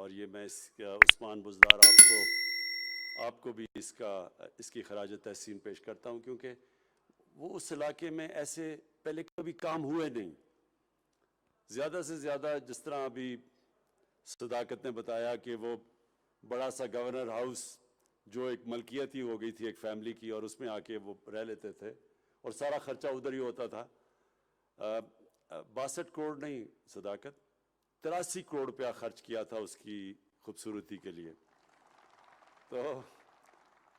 اور یہ میں عثمان بزدار آپ کو بھی اس کی خراج تحسین پیش کرتا ہوں، کیونکہ وہ اس علاقے میں ایسے پہلے کبھی کام ہوئے نہیں. زیادہ سے زیادہ جس طرح ابھی صداقت نے بتایا کہ وہ بڑا سا گورنر ہاؤس جو ایک ملکیت ہی ہو گئی تھی ایک فیملی کی، اور اس میں آ کے وہ رہ لیتے تھے اور سارا خرچہ ادھر ہی ہوتا تھا. 62 کروڑ نہیں صداقت، 83 کروڑ روپیہ خرچ کیا تھا اس کی خوبصورتی کے لیے. تو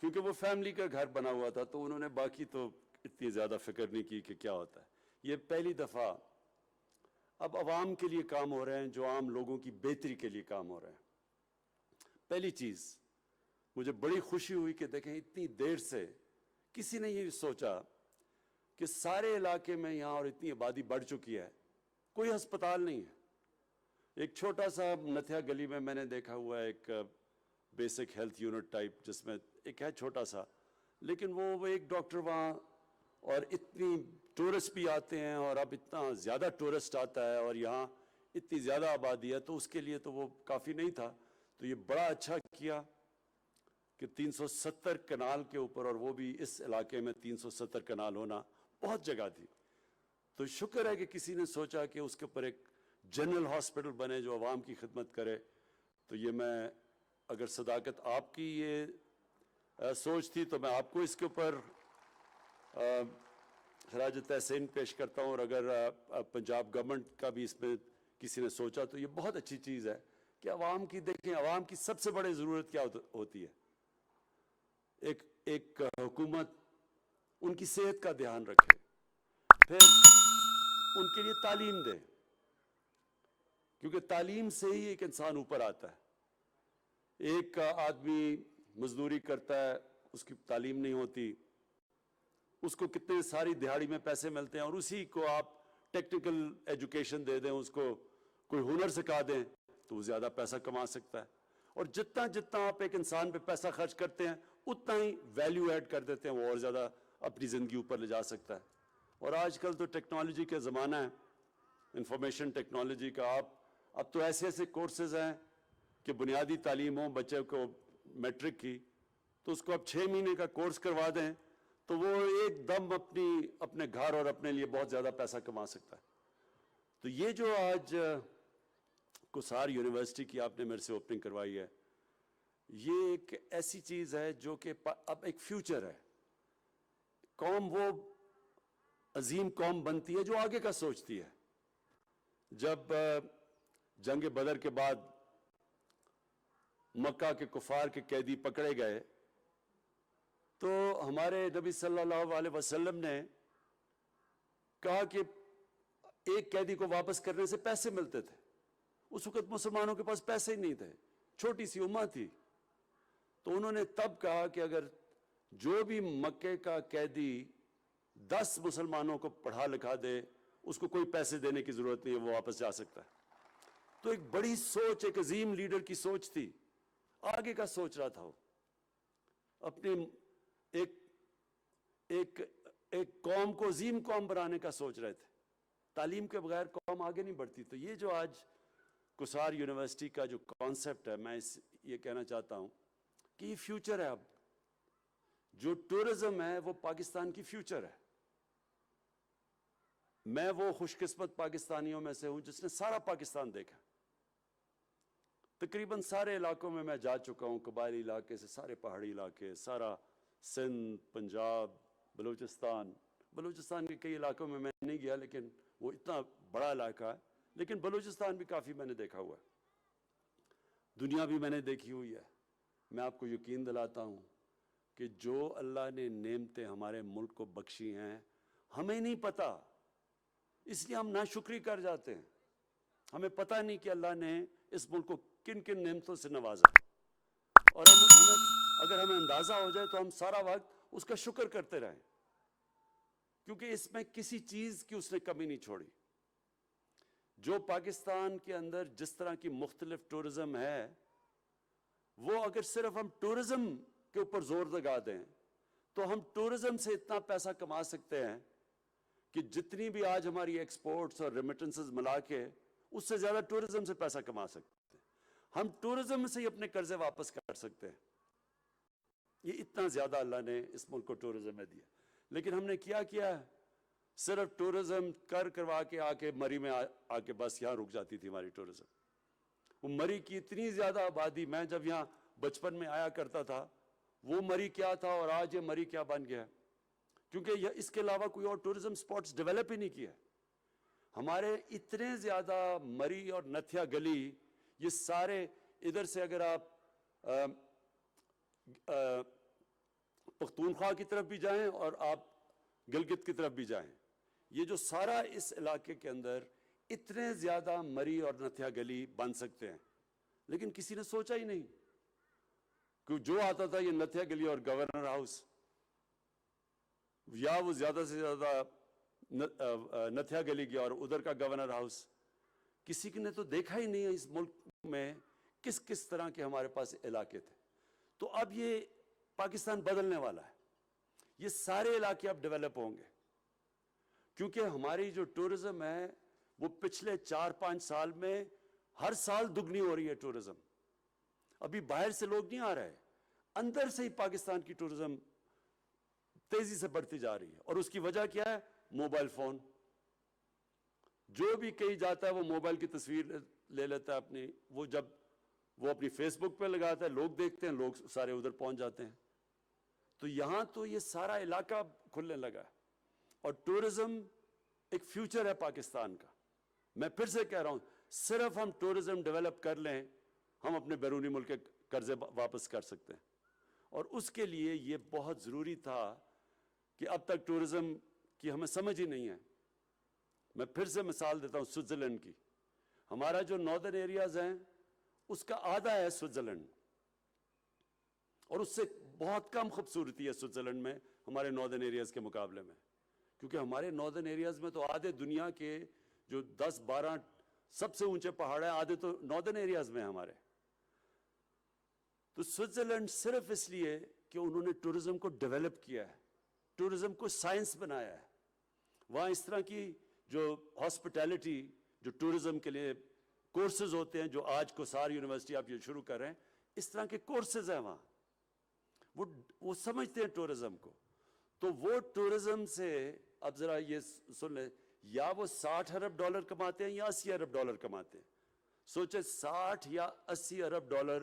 کیونکہ وہ فیملی کا گھر بنا ہوا تھا تو انہوں نے باقی تو اتنی زیادہ فکر نہیں کی کہ کیا ہوتا ہے. یہ پہلی دفعہ اب عوام کے لیے کام ہو رہے ہیں، جو عام لوگوں کی بہتری کے لیے کام ہو رہے ہیں. پہلی چیز مجھے بڑی خوشی ہوئی کہ دیکھیں اتنی دیر سے کسی نے یہ سوچا کہ سارے علاقے میں یہاں اور اتنی آبادی بڑھ چکی ہے، کوئی ہسپتال نہیں ہے. ایک چھوٹا سا نتھیا گلی میں نے دیکھا ہوا ہے ایک بیسک ہیلتھ یونٹ ٹائپ، جس میں ایک ہے چھوٹا سا، لیکن وہ ایک ڈاکٹر وہاں، اور اتنی ٹورسٹ بھی آتے ہیں، اور اب اتنا زیادہ ٹورسٹ آتا ہے اور یہاں اتنی زیادہ آبادی ہے تو اس کے لیے تو وہ کافی نہیں تھا. تو یہ بڑا اچھا کیا کہ 370 کنال کے اوپر، اور وہ بھی اس علاقے میں 370 کنال ہونا بہت جگہ تھی. تو شکر ہے کہ کسی نے سوچا کہ اس کے اوپر ایک جنرل ہاسپٹل بنے جو عوام کی خدمت کرے. تو یہ میں اگر صداقت آپ کی یہ سوچ تھی تو میں آپ کو اس کے اوپر خراج تحسین پیش کرتا ہوں. اور اگر پنجاب گورنمنٹ کا بھی اس میں کسی نے سوچا تو یہ بہت اچھی چیز ہے کہ عوام کی دیکھیں، عوام کی سب سے بڑی ضرورت کیا ہوتی ہے؟ ایک حکومت ان کی صحت کا دھیان رکھے، پھر ان کے لیے تعلیم دے، کیونکہ تعلیم سے ہی ایک انسان اوپر آتا ہے. ایک آدمی مزدوری کرتا ہے، اس کی تعلیم نہیں ہوتی، اس کو کتنے ساری دہاڑی میں پیسے ملتے ہیں، اور اسی کو آپ ٹیکنیکل ایجوکیشن دے دیں، اس کو کوئی ہنر سکھا دیں تو وہ زیادہ پیسہ کما سکتا ہے. اور جتنا آپ ایک انسان پہ پیسہ خرچ کرتے ہیں اتنا ہی ویلیو ایڈ کر دیتے ہیں، وہ اور زیادہ اپنی زندگی اوپر لے جا سکتا ہے. اور آج کل تو ٹیکنالوجی کا زمانہ ہے، انفارمیشن ٹیکنالوجی کا. اب تو ایسے کورسز ہیں کہ بنیادی تعلیم ہو بچے کو میٹرک کی، تو اس کو اب 6 مہینے کا کورس کروا دیں تو وہ ایک دم اپنے گھر اور اپنے لیے بہت زیادہ پیسہ کما سکتا ہے. تو یہ جو آج کسار یونیورسٹی کی آپ نے میرے سے اوپننگ کروائی ہے، یہ ایک ایسی چیز ہے جو کہ اب ایک فیوچر ہے. قوم وہ عظیم قوم بنتی ہے جو آگے کا سوچتی ہے. جب جنگ بدر کے بعد مکہ کے کفار کے قیدی پکڑے گئے تو ہمارے نبی صلی اللہ علیہ وسلم نے کہا کہ ایک قیدی کو واپس کرنے سے پیسے ملتے تھے. اس وقت مسلمانوں کے پاس پیسے ہی نہیں تھے، چھوٹی سی امت تھی. تو انہوں نے تب کہا کہ اگر جو بھی مکے کا قیدی 10 مسلمانوں کو پڑھا لکھا دے، اس کو کوئی پیسے دینے کی ضرورت نہیں ہے، وہ واپس جا سکتا ہے. تو ایک بڑی سوچ، ایک عظیم لیڈر کی سوچ تھی، آگے کا سوچ رہا تھا. وہ اپنی ایک قوم کو عظیم قوم بنانے کا سوچ رہے تھے. تعلیم کے بغیر قوم آگے نہیں بڑھتی. تو یہ جو آج کسار یونیورسٹی کا جو کانسیپٹ ہے، میں یہ کہنا چاہتا ہوں کہ یہ فیوچر ہے. اب جو ٹورزم ہے وہ پاکستان کی فیوچر ہے. میں وہ خوش قسمت پاکستانیوں میں سے ہوں جس نے سارا پاکستان دیکھا. تقریباً سارے علاقوں میں جا چکا ہوں، قبائلی علاقے سے سارے پہاڑی علاقے، سارا سندھ، پنجاب، بلوچستان کے کئی علاقوں میں نہیں گیا، لیکن وہ اتنا بڑا علاقہ ہے. لیکن بلوچستان بھی کافی میں نے دیکھا ہوا ہے. دنیا بھی میں نے دیکھی ہوئی ہے. میں آپ کو یقین دلاتا ہوں کہ جو اللہ نے نعمتیں ہمارے ملک کو بخشی ہیں ہمیں نہیں پتہ، اس لیے ہم ناشکری کر جاتے ہیں. ہمیں پتہ نہیں کہ اللہ نے اس ملک کو کن کن نعمتوں سے نوازا، اور اگر ہمیں اندازہ ہو جائے تو ہم سارا وقت اس کا شکر کرتے رہیں، کیونکہ اس میں کسی چیز کی اس نے کمی نہیں چھوڑی. جو پاکستان کے اندر جس طرح کی مختلف ٹورزم ہے، وہ اگر صرف ہم ٹورزم کے اوپر زور لگا دیں تو ہم ٹورزم سے اتنا پیسہ کما سکتے ہیں کہ جتنی بھی آج ہماری ایکسپورٹس اور ریمیٹنسز ملا کے اس سے زیادہ ٹورزم سے پیسہ کما سکتے ہیں. ہم ٹورزم سے ہی اپنے قرضے واپس کر سکتے ہیں. یہ اتنا زیادہ اللہ نے اس ملک کو ٹورزم میں دیا, لیکن ہم نے کیا ہے, صرف ٹورزم کروا کے آ کے مری میں آ کے بس یہاں رک جاتی تھی ہماری ٹورزم. وہ مری کی اتنی زیادہ آبادی, میں جب یہاں بچپن میں آیا کرتا تھا, وہ مری کیا تھا اور آج یہ مری کیا بن گیا, کیونکہ اس کے علاوہ کوئی اور ٹورزم سپاٹس ڈیولپ ہی نہیں کیا. ہمارے اتنے زیادہ مری اور نتھیا گلی, یہ سارے ادھر سے اگر آپ پختونخوا کی طرف بھی جائیں اور آپ گلگت کی طرف بھی جائیں, یہ جو سارا اس علاقے کے اندر اتنے زیادہ مری اور نتھیا گلی بن سکتے ہیں, لیکن کسی نے سوچا ہی نہیں. کہ جو آتا تھا یہ نتھیا گلی اور گورنر ہاؤس, یا وہ زیادہ سے زیادہ نتھیا گلی گیا اور ادھر کا گورنر ہاؤس. کسی نے تو دیکھا ہی نہیں ہے اس ملک میں کس کس طرح کے ہمارے پاس علاقے تھے. تو اب یہ پاکستان بدلنے والا ہے, یہ سارے علاقے اب ڈیولپ ہوں گے, کیونکہ ہماری جو ٹورزم ہے وہ پچھلے 4-5 سال میں ہر سال دگنی ہو رہی ہے ٹورزم. ابھی باہر سے لوگ نہیں آ رہے, اندر سے ہی پاکستان کی ٹورزم تیزی سے بڑھتی جا رہی ہے. اور اس کی وجہ کیا ہے؟ Mobile phone. جو بھی کہیں جاتا ہے وہ موبائل کی تصویر لے لیتا ہے اپنی, وہ جب وہ اپنی فیس بک پہ لگاتا ہے, لوگ دیکھتے ہیں, لوگ سارے ادھر پہنچ جاتے ہیں. تو یہاں تو یہ سارا علاقہ کھلنے لگا ہے, اور ٹورزم ایک فیوچر ہے پاکستان کا. میں پھر سے کہہ رہا ہوں, صرف ہم ٹورزم ڈیولپ کر لیں, ہم اپنے بیرونی ملک کے قرضے واپس کر سکتے ہیں. اور اس کے لیے یہ بہت ضروری تھا کہ اب تک ٹورزم کی ہمیں سمجھ ہی نہیں ہے. میں پھر سے مثال دیتا ہوں سوئٹزرلینڈ کی. ہمارا جو ناردرن ایریاز ہیں اس کا آدھا ہے سوئٹزرلینڈ, اور اس سے بہت کم خوبصورتی ہے سوئٹزرلینڈ میں ہمارے ناردرن ایریاز کے مقابلے میں, کیونکہ ہمارے ناردرن ایریاز میں تو آدھے دنیا کے جو 10-12 سب سے اونچے پہاڑ ہیں, آدھے تو ناردرن ایریاز میں ہمارے. تو سوئٹزرلینڈ صرف اس لیے کہ انہوں نے ٹورزم کو ڈیولپ کیا ہے, ٹورزم کو سائنس بنایا ہے. وہاں اس طرح کی جو ہاسپٹیلٹی, جو ٹورزم کے لیے کورسز ہوتے ہیں, جو آج کوسار یونیورسٹی آپ یہ شروع کر رہے ہیں, اس طرح کے کورسز ہیں وہاں. وہ سمجھتے ہیں ٹورزم کو. تو وہ ٹورزم سے اب ذرا یہ سن لیں, یا وہ $60 ارب کماتے ہیں یا $80 ارب کماتے ہیں. سوچے 60 یا 80 ارب ڈالر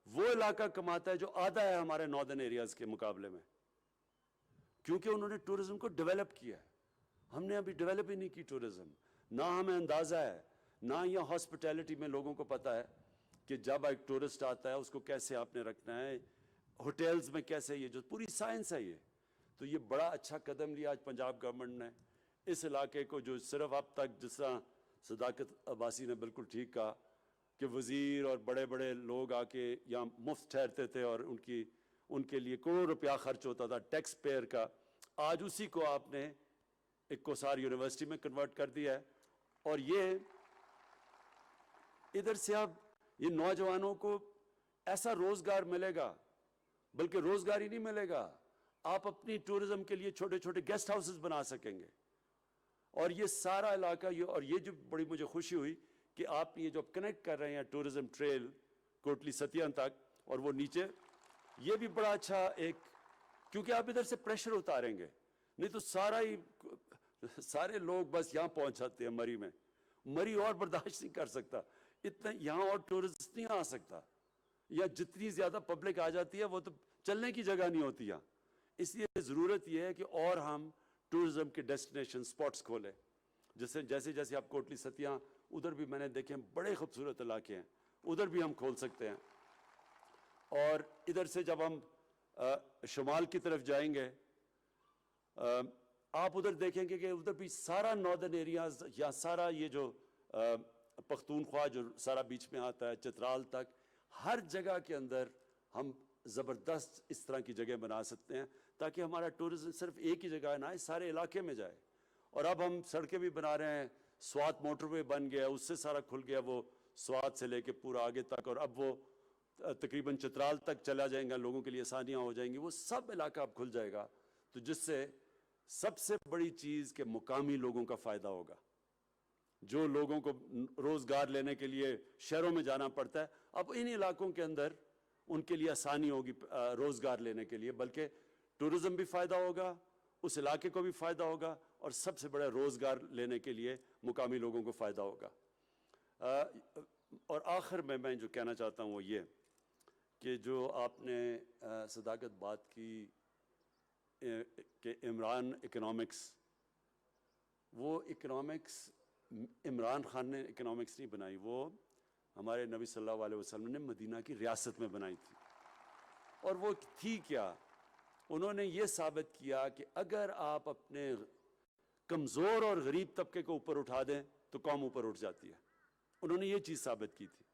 وہ علاقہ کماتا ہے جو آدھا ہے ہمارے ناردرن ایریاز کے مقابلے میں, کیونکہ انہوں نے ٹورزم کو ڈیولپ کیا ہے. ہم نے ابھی ڈیولپ ہی نہیں کی ٹورزم. نہ ہمیں اندازہ ہے, نہ یہ ہاسپٹیلٹی میں لوگوں کو پتا ہے کہ جب ایک ٹورسٹ آتا ہے اس کو کیسے آپ نے رکھنا ہے, ہوٹلز میں کیسے, یہ جو پوری سائنس ہے یہ. تو یہ بڑا اچھا قدم لیا آج پنجاب گورنمنٹ نے اس علاقے کو, جو صرف اب تک, جس طرح صداقت عباسی نے بالکل ٹھیک کہا کہ وزیر اور بڑے بڑے لوگ آ کے یہاں مفت ٹھہرتے تھے اور ان کے لیے کروڑ روپیہ خرچ ہوتا تھا ٹیکس پیئر کا. آج اسی کو آپ نے ایک کوسار یونیورسٹی میں کنورٹ کر دیا ہے, اور یہ ادھر سے اب یہ نوجوانوں کو ایسا روزگار ملے گا, بلکہ روزگار ہی نہیں ملے گا, آپ اپنی ٹورزم کے لیے چھوٹے چھوٹے گیسٹ ہاؤسز بنا سکیں گے. اور یہ سارا علاقہ اور یہ جو بڑی مجھے خوشی ہوئی کہ آپ یہ جو کنیکٹ کر رہے ہیں ٹورزم ٹریل کوٹلی ستیاں تک, اور وہ نیچے, یہ بھی بڑا اچھا ایک, کیونکہ آپ ادھر سے پریشر اتاریں گے, نہیں تو سارے لوگ بس یہاں پہنچ جاتے ہیں مری میں. مری اور برداشت نہیں کر سکتا, اتنا یہاں اور ٹورسٹ نہیں آ سکتا, یا جتنی زیادہ پبلک آ جاتی ہے وہ تو چلنے کی جگہ نہیں ہوتی یہاں. اس لیے ضرورت یہ ہے کہ اور ہم ٹورزم کے ڈیسٹینیشن سپاٹس کھولیں, جیسے آپ کوٹلی ستیاں, ادھر بھی میں نے دیکھے بڑے خوبصورت علاقے ہیں, ادھر بھی ہم کھول سکتے ہیں. اور ادھر سے جب ہم شمال کی طرف جائیں گے, آپ ادھر دیکھیں گے کہ ادھر بھی سارا ناردرن ایریاز, یا سارا یہ جو پختونخوا جو سارا بیچ میں آتا ہے چترال تک, ہر جگہ کے اندر ہم زبردست اس طرح کی جگہ بنا سکتے ہیں تاکہ ہمارا ٹورزم صرف ایک ہی جگہ نہ آئے, سارے علاقے میں جائے. اور اب ہم سڑکیں بھی بنا رہے ہیں, سوات موٹر وے بن گیا, اس سے سارا کھل گیا, وہ سوات سے لے کے پورا آگے تک, اور اب وہ تقریباً چترال تک چلا جائیں گا, لوگوں کے لیے آسانیاں ہو جائیں گی, وہ سب علاقہ اب کھل جائے گا. تو جس سے سب سے بڑی چیز کہ مقامی لوگوں کا فائدہ ہوگا. جو لوگوں کو روزگار لینے کے لیے شہروں میں جانا پڑتا ہے, اب ان علاقوں کے اندر ان کے لیے آسانی ہوگی روزگار لینے کے لیے، بلکہ ٹورزم بھی فائدہ ہوگا، اس علاقے کو بھی فائدہ ہوگا، اور سب سے بڑا روزگار لینے کے لیے مقامی لوگوں کو فائدہ ہوگا۔ اور آخر میں جو کہنا چاہتا ہوں وہ یہ کہ جو آپ نے صداقت بات کی کہ عمران اکنامکس، وہ اکنامکس عمران خان نے اکنامکس نہیں بنائی، وہ ہمارے نبی صلی اللہ علیہ وسلم نے مدینہ کی ریاست میں بنائی تھی۔ اور وہ تھی کیا؟ انہوں نے یہ ثابت کیا کہ اگر آپ اپنے کمزور اور غریب طبقے کو اوپر اٹھا دیں تو قوم اوپر اٹھ جاتی ہے۔ انہوں نے یہ چیز ثابت کی تھی۔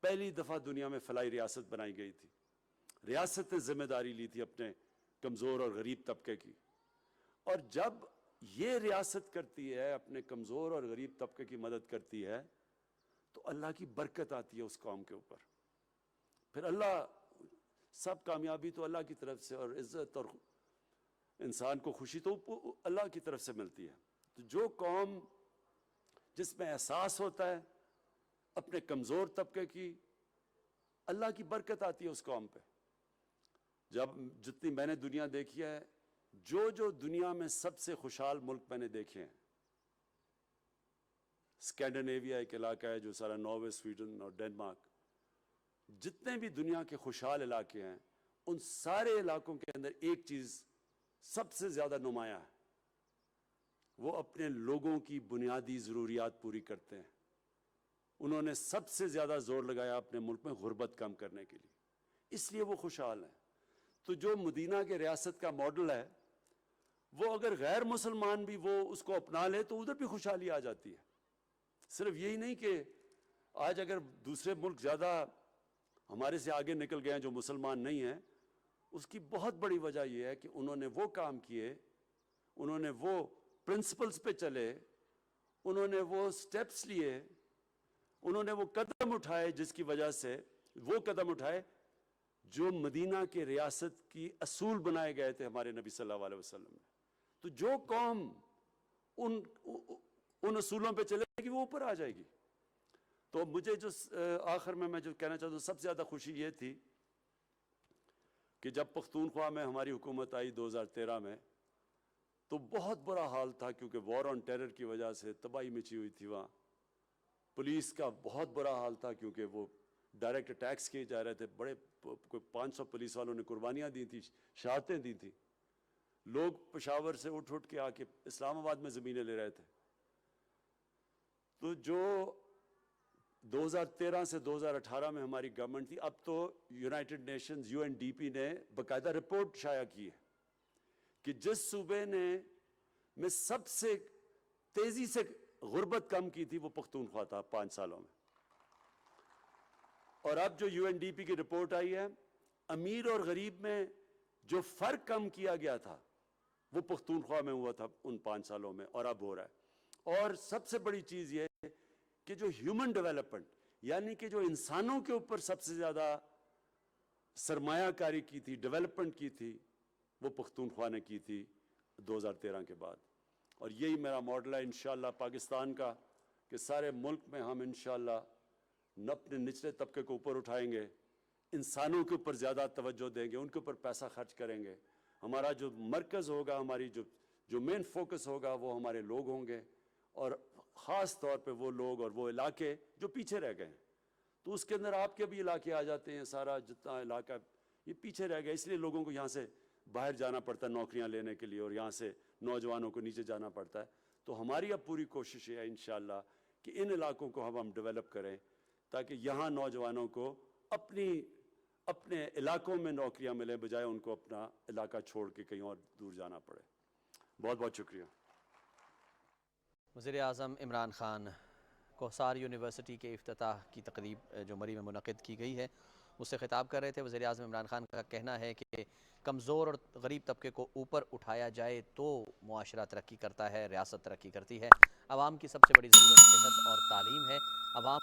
پہلی دفعہ دنیا میں فلاحی ریاست بنائی گئی تھی، ریاست نے ذمہ داری لی تھی اپنے کمزور اور غریب طبقے کی، اور جب یہ ریاست کرتی ہے، اپنے کمزور اور غریب طبقے کی مدد کرتی ہے، تو اللہ کی برکت آتی ہے اس قوم کے اوپر۔ پھر اللہ، سب کامیابی تو اللہ کی طرف سے، اور عزت اور انسان کو خوشی تو اللہ کی طرف سے ملتی ہے۔ تو جو قوم جس میں احساس ہوتا ہے اپنے کمزور طبقے کی، اللہ کی برکت آتی ہے اس قوم پہ۔ جتنی میں نے دنیا دیکھی ہے، جو دنیا میں سب سے خوشحال ملک میں نے دیکھے ہیں، اسکینڈینیویا ایک علاقہ ہے جو سارا ناروے، سویڈن اور ڈنمارک، جتنے بھی دنیا کے خوشحال علاقے ہیں، ان سارے علاقوں کے اندر ایک چیز سب سے زیادہ نمایاں ہے، وہ اپنے لوگوں کی بنیادی ضروریات پوری کرتے ہیں۔ انہوں نے سب سے زیادہ زور لگایا اپنے ملک میں غربت کم کرنے کے لیے، اس لیے وہ خوشحال ہیں۔ تو جو مدینہ کے ریاست کا ماڈل ہے، وہ اگر غیر مسلمان بھی وہ اس کو اپنا لے تو ادھر بھی خوشحالی آ جاتی ہے۔ صرف یہی نہیں کہ آج اگر دوسرے ملک زیادہ ہمارے سے آگے نکل گئے ہیں جو مسلمان نہیں ہیں، اس کی بہت بڑی وجہ یہ ہے کہ انہوں نے وہ کام کیے، انہوں نے وہ پرنسپلز پہ چلے، انہوں نے وہ سٹیپس لیے، انہوں نے وہ قدم اٹھائے، جس کی وجہ سے وہ قدم اٹھائے جو مدینہ کے ریاست کی اصول بنائے گئے تھے ہمارے نبی صلی اللہ علیہ وسلم نے۔ تو جو قوم ان اصولوں پہ چلے گی وہ اوپر آ جائے گی۔ تو مجھے جو آخر میں جو کہنا چاہتا ہوں، سب سے زیادہ خوشی یہ تھی کہ جب پختونخوا میں ہماری حکومت آئی 2013 میں، تو بہت برا حال تھا، کیونکہ وار آن ٹیرر کی وجہ سے تباہی مچی ہوئی تھی وہاں۔ پولیس کا بہت برا حال تھا، کیونکہ وہ ڈائریکٹ اٹیکس کیے جا رہے تھے، بڑے کوئی 500 پولیس والوں نے قربانیاں دی تھیں، شہادتیں دی تھیں۔ لوگ پشاور سے اٹھ کے آ کے اسلام آباد میں زمینیں لے رہے تھے۔ تو جو 2013 سے 2018 میں ہماری گورنمنٹ تھی، اب تو یونائٹڈ نیشنز UNDP نے باقاعدہ رپورٹ شائع کی ہے کہ جس صوبے نے میں سب سے تیزی سے غربت کم کی تھی وہ پختونخوا تھا 5 سالوں میں۔ اور اب جو UNDP کی رپورٹ آئی ہے، امیر اور غریب میں جو فرق کم کیا گیا تھا وہ پختونخوا میں ہوا تھا ان 5 سالوں میں، اور اب ہو رہا ہے۔ اور سب سے بڑی چیز یہ ہے کہ جو ہیومن ڈیولپمنٹ، یعنی کہ جو انسانوں کے اوپر سب سے زیادہ سرمایہ کاری کی تھی، ڈیولپمنٹ کی تھی، وہ پختونخوا نے کی تھی 2013 کے بعد۔ اور یہی میرا ماڈل ہے انشاءاللہ پاکستان کا، کہ سارے ملک میں ہم انشاءاللہ اپنے نچلے طبقے کو اوپر اٹھائیں گے، انسانوں کے اوپر زیادہ توجہ دیں گے، ان کے اوپر پیسہ خرچ کریں گے۔ ہمارا جو مرکز ہوگا، ہماری جو مین فوکس ہوگا، وہ ہمارے لوگ ہوں گے، اور خاص طور پہ وہ لوگ اور وہ علاقے جو پیچھے رہ گئے ہیں۔ تو اس کے اندر آپ کے بھی علاقے آ جاتے ہیں، سارا جتنا علاقہ یہ پیچھے رہ گیا، اس لیے لوگوں کو یہاں سے باہر جانا پڑتا ہے نوکریاں لینے کے لیے، اور یہاں سے نوجوانوں کو نیچے جانا پڑتا ہے۔ تو ہماری اب پوری کوشش ہے انشاءاللہ کہ ان علاقوں کو ہم ڈیولپ کریں، تاکہ یہاں نوجوانوں کو اپنے علاقوں میں نوکریاں ملیں، بجائے ان کو اپنا علاقہ چھوڑ کے کہیں اور دور جانا پڑے۔ بہت بہت شکریہ۔ وزیر اعظم عمران خان کوثار یونیورسٹی کے افتتاح کی تقریب جو مری میں منعقد کی گئی ہے، اس سے خطاب کر رہے تھے۔ وزیر اعظم عمران خان کا کہنا ہے کہ کمزور اور غریب طبقے کو اوپر اٹھایا جائے تو معاشرہ ترقی کرتا ہے، ریاست ترقی کرتی ہے۔ عوام کی سب سے بڑی ضرورت صحت اور تعلیم ہے۔ عوام